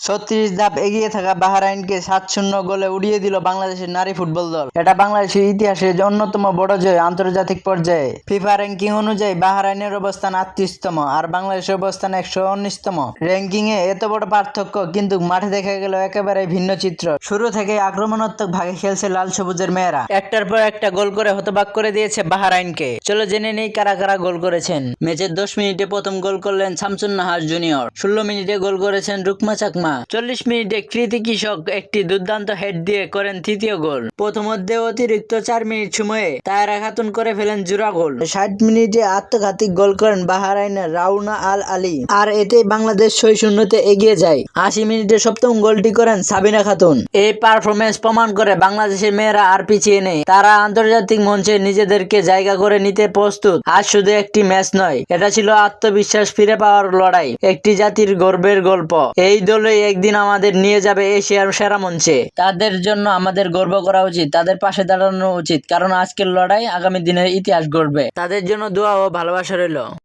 36 ধাপ এগিয়ে থাকা বাহরাইনকে 7-0 গোলে উড়িয়ে দিল বাংলাদেশের নারী ফুটবল দল। এটা বাংলাদেশের ইতিহাসে অন্যতম বড় জয় আন্তর্জাতিক পর্যায়ে। ফিফা র্যাঙ্কিং অনুযায়ী বাহরাইনের অবস্থান 38তম আর বাংলাদেশের অবস্থান 119তম। র্যাঙ্কিংয়ে এত বড় পার্থক্য, কিন্তু মাঠে দেখা গেল একেবারে ভিন্ন চিত্র। শুরু থেকে আক্রমণাত্মক ভাগে খেলছে লাল সবুজের মেয়েরা, একটার পর একটা গোল করে হতবাক করে দিয়েছে বাহরাইনকে। চলো জেনে নেই কারা কারা গোল করেছেন। ম্যাচের 10 মিনিটে প্রথম গোল করলেন শামসুন নাহার জুনিয়র। 16 মিনিটে গোল করেছেন রুকমা চাকমা। 40 মিনিটে কৃতি কৃষক একটি দুর্দান্ত হেড দিয়ে করেন তৃতীয় গোল। প্রথমার্ধে অতিরিক্ত 4 মিনিট সময়ে তায়ারা খাতুন করে ফেলেন জোড়া গোল। 60 মিনিটে আত্মঘাতী গোল করেন বাহরাইনের রাউনা আল আলী, আর এতেই বাংলাদেশ 6-0 এগিয়ে যায়। 80 মিনিটে সপ্তম গোলটি করেন সাবিনা খাতুন। এই পারফরমেন্স প্রমাণ করে বাংলাদেশের মেয়েরা আর পিছিয়ে নেই। তারা আন্তর্জাতিক মঞ্চে নিজেদেরকে জায়গা করে নিতে প্রস্তুত। আজ শুধু একটি ম্যাচ নয়, এটা ছিল আত্মবিশ্বাস ফিরে পাওয়ার লড়াই, একটি জাতির গর্বের গল্প। এই দলই একদিন আমাদের নিয়ে যাবে এশিয়ার সেরা মঞ্চে। তাদের জন্য আমাদের গর্ব করা উচিত, তাদের পাশে দাঁড়ানো উচিত, কারণ আজকের লড়াই আগামী দিনের ইতিহাস গড়বে। তাদের জন্য দোয়া ও ভালোবাসা রইল।